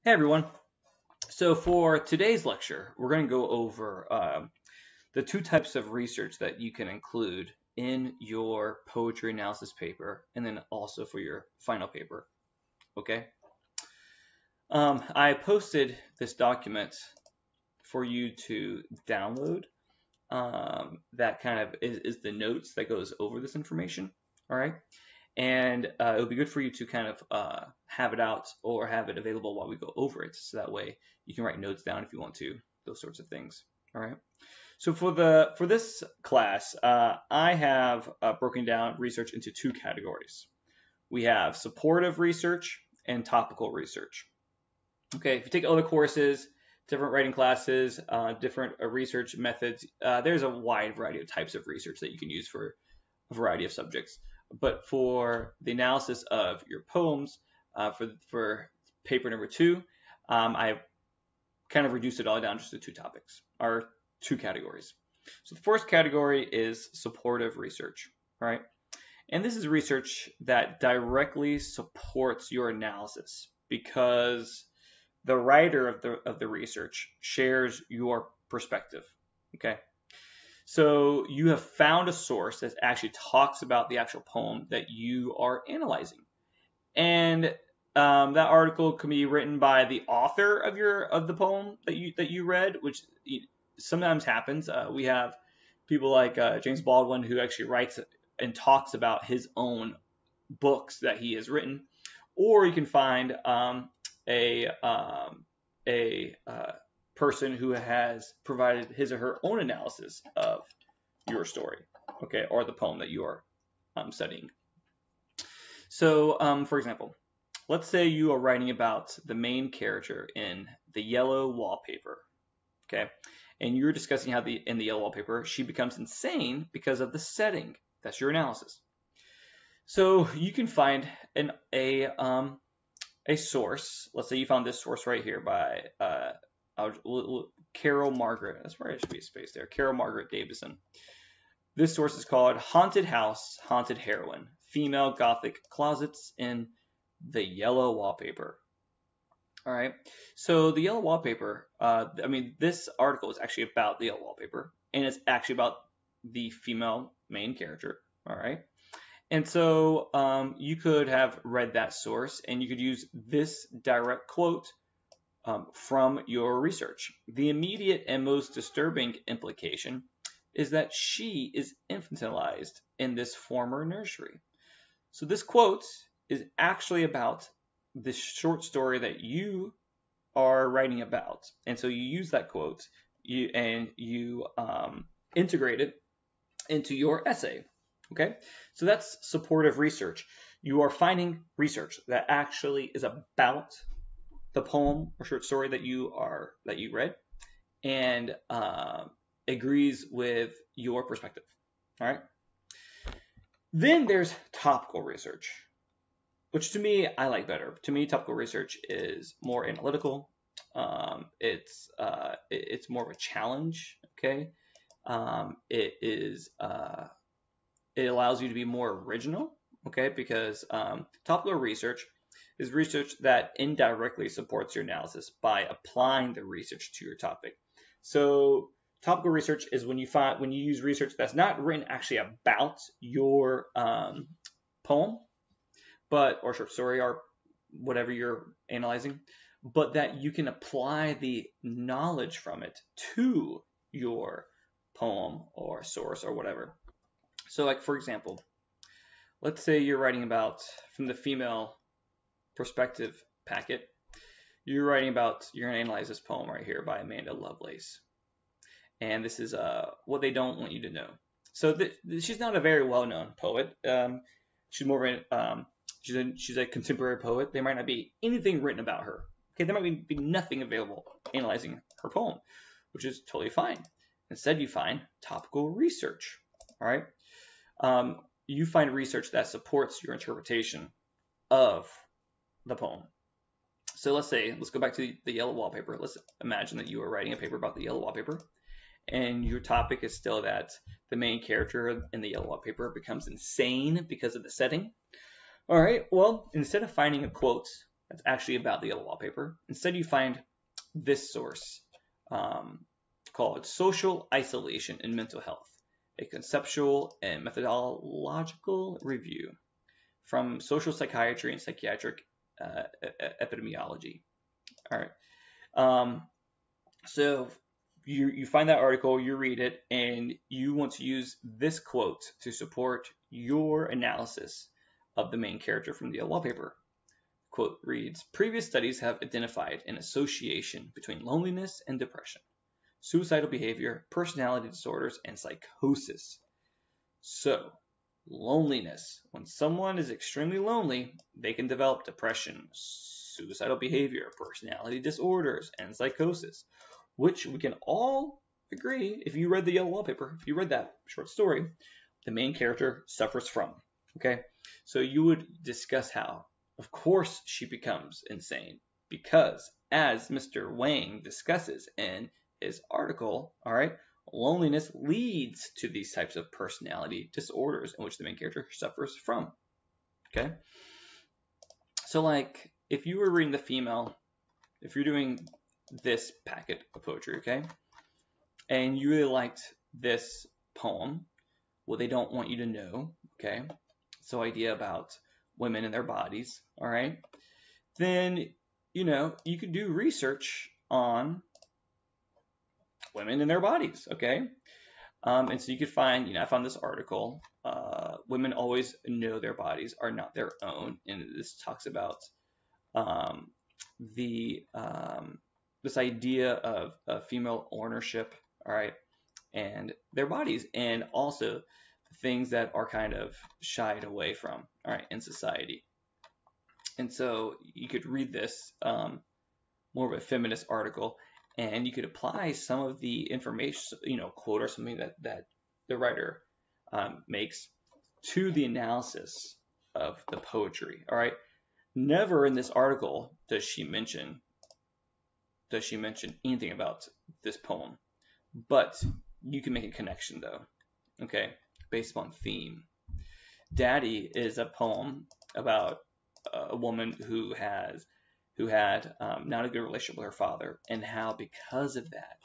Hey everyone. So for today's lecture, we're going to go over the two types of research that you can include in your poetry analysis paper and then also for your final paper. Okay. I posted this document for you to download. That kind of is the notes that goes over this information. All right. And it would be good for you to kind of have it out or have it available while we go over it, so that way you can write notes down if you want to, those sorts of things. All right. So for this class, I have broken down research into two categories. We have supportive research and topical research. Okay, if you take other courses, different writing classes, different research methods, there's a wide variety of types of research that you can use for a variety of subjects. But for the analysis of your poems, for paper number two, I've kind of reduced it all down just to two topics, or two categories. So the first category is supportive research, right? And this is research that directly supports your analysis because the writer of the research shares your perspective, okay? So you have found a source that actually talks about the actual poem that you are analyzing, and that article can be written by the author of the poem that you read, which sometimes happens. We have people like James Baldwin who actually writes and talks about his own books that he has written, or you can find a person who has provided his or her own analysis of your story, okay, or the poem that you are studying. So, for example, let's say you are writing about the main character in The Yellow Wallpaper, okay, and you're discussing how in the Yellow Wallpaper she becomes insane because of the setting. That's your analysis. So you can find a source. Let's say you found this source right here by Carol Margaret. That's where it should be a space there. Carol Margaret Davison. This source is called Haunted House, Haunted Heroine, Female Gothic Closets in the Yellow Wallpaper. All right. So the Yellow Wallpaper, this article is actually about the Yellow Wallpaper, and it's actually about the female main character. All right. And so you could have read that source, and you could use this direct quote from your research. The immediate and most disturbing implication is that she is infantilized in this former nursery. So this quote is actually about this short story that you are writing about. And so you use that quote and you integrate it into your essay. Okay, so that's supportive research. You are finding research that actually is about the poem or short story that you read and agrees with your perspective. All right. Then there's topical research, which to me I like better. To me, topical research is more analytical. It's more of a challenge. Okay. It allows you to be more original, okay, because topical research is research that indirectly supports your analysis by applying the research to your topic. So topical research is when you use research that's not written actually about your poem, or short story or whatever you're analyzing, but that you can apply the knowledge from it to your poem or source or whatever. So like, for example, let's say you're writing about, from the female perspective packet, you're going to analyze this poem right here by Amanda Lovelace. And this is what they don't want you to know. So she's not a very well-known poet. She's more of she's a contemporary poet. There might not be anything written about her. Okay, there might be nothing available analyzing her poem, which is totally fine. Instead, you find topical research. All right. You find research that supports your interpretation of the poem. So let's go back to the Yellow Wallpaper. Let's imagine that you are writing a paper about the Yellow Wallpaper, and your topic is still that the main character in the Yellow Wallpaper becomes insane because of the setting. All right, well, instead of finding a quote that's actually about the yellow wallpaper. Instead, you find this source called Social Isolation in Mental Health, a conceptual and methodological review from social psychiatry and psychiatric epidemiology. All right. So you find that article, you read it, and you want to use this quote to support your analysis of the main character from the yellow wallpaper. Quote reads, previous studies have identified an association between loneliness and depression, suicidal behavior, personality disorders, and psychosis. So, loneliness. When someone is extremely lonely, they can develop depression, suicidal behavior, personality disorders, and psychosis, which we can all agree, if you read the yellow wallpaper, if you read that short story, the main character suffers from. Okay? So you would discuss how, of course, she becomes insane because, as Mr. Wang discusses in his article, all right, loneliness leads to these types of personality disorders in which the main character suffers from. Okay? So, like, if you were reading the female, if you're doing this packet of poetry, okay, and you really liked this poem, well, they don't want you to know, okay, so idea about women and their bodies, all right, then, you know, you could do research on women and their bodies, okay, and so you could find, you know, I found this article, women always know their bodies are not their own, and this talks about this idea of female ownership, all right, and their bodies, and also things that are kind of shied away from, all right, in society. And so you could read this more of a feminist article, and you could apply some of the information, you know, quote or something that the writer makes to the analysis of the poetry, all right. Never in this article does she mention anything about this poem, but you can make a connection though, okay, based upon theme. Daddy is a poem about a woman who had not a good relationship with her father, and how because of that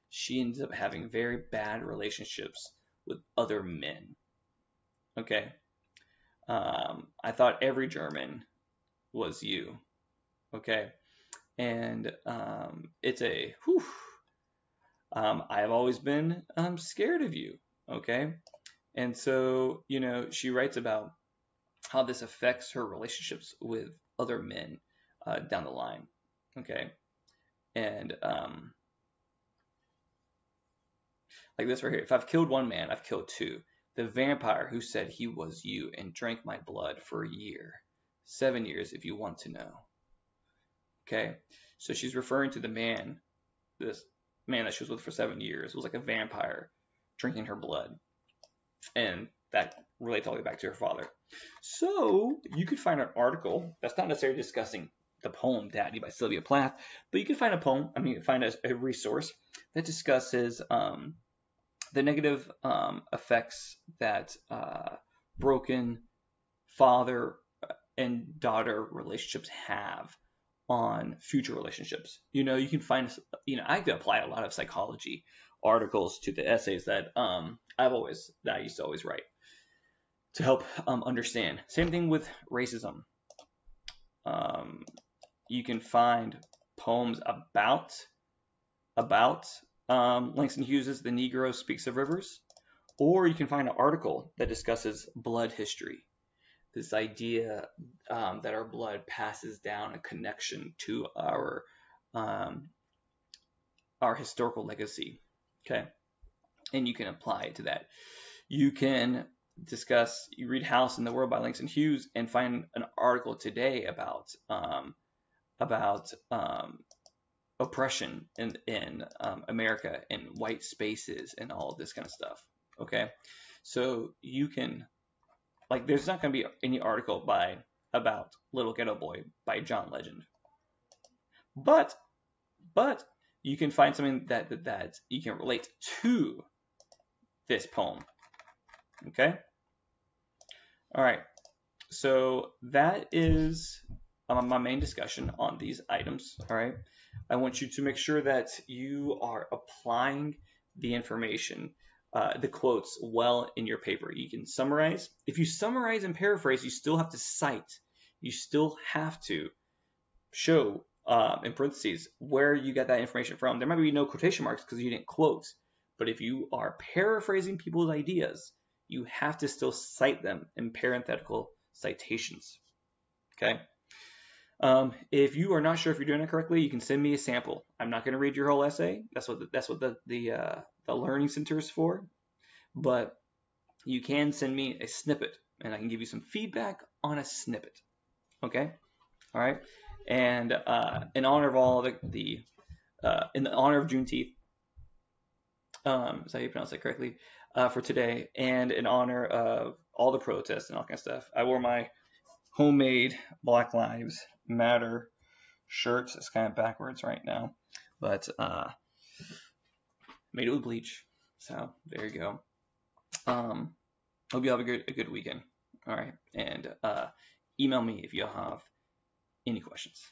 she ends up having very bad relationships with other men. Okay, I thought every German was you. Okay, and it's a whew. I've always been scared of you. Okay, and so, you know, she writes about how this affects her relationships with other men down the line. Okay, and like this right here, if I've killed one man, I've killed two. The vampire who said he was you and drank my blood for a year. 7 years if you want to know. Okay, so she's referring to the man, this man that she was with for 7 years was like a vampire drinking her blood, and that relates all the way back to her father. So you could find an article that's not necessarily discussing the poem Daddy by Sylvia Plath, but you could find a resource that discusses the negative effects that broken father and daughter relationships have on future relationships. You know, you can find, you know, I could apply a lot of psychology articles to the essays that I used to always write to help understand. Same thing with racism. You can find poems about Langston Hughes's The Negro Speaks of Rivers, or you can find an article that discusses blood history. This idea that our blood passes down a connection to our historical legacy. Okay, and you can apply it to that. You can you read House in the World by Langston Hughes and find an article today about oppression in America and white spaces and all of this kind of stuff. Okay, so you can, like, there's not going to be any article about Little Ghetto Boy by John Legend, but you can find something that you can relate to this poem. Okay, all right, so that is my main discussion on these items. All right, I want you to make sure that you are applying the information, the quotes, well in your paper. You can summarize. If you summarize and paraphrase, you still have to cite. You still have to show in parentheses where you got that information from. There might be no quotation marks because you didn't quote, but if you are paraphrasing people's ideas, you have to still cite them in parenthetical citations. Okay. If you are not sure if you're doing it correctly, you can send me a sample. I'm not going to read your whole essay. That's what the Learning Center is for. But you can send me a snippet, and I can give you some feedback on a snippet. Okay. All right. And in honor of all in the honor of Juneteenth, is that how you pronounce that correctly? For today, and in honor of all the protests and all kind of stuff, I wore my homemade Black Lives Matter shirt. It's kind of backwards right now, but made it with bleach. So there you go. Hope you have a good weekend. All right, and email me if you have any questions.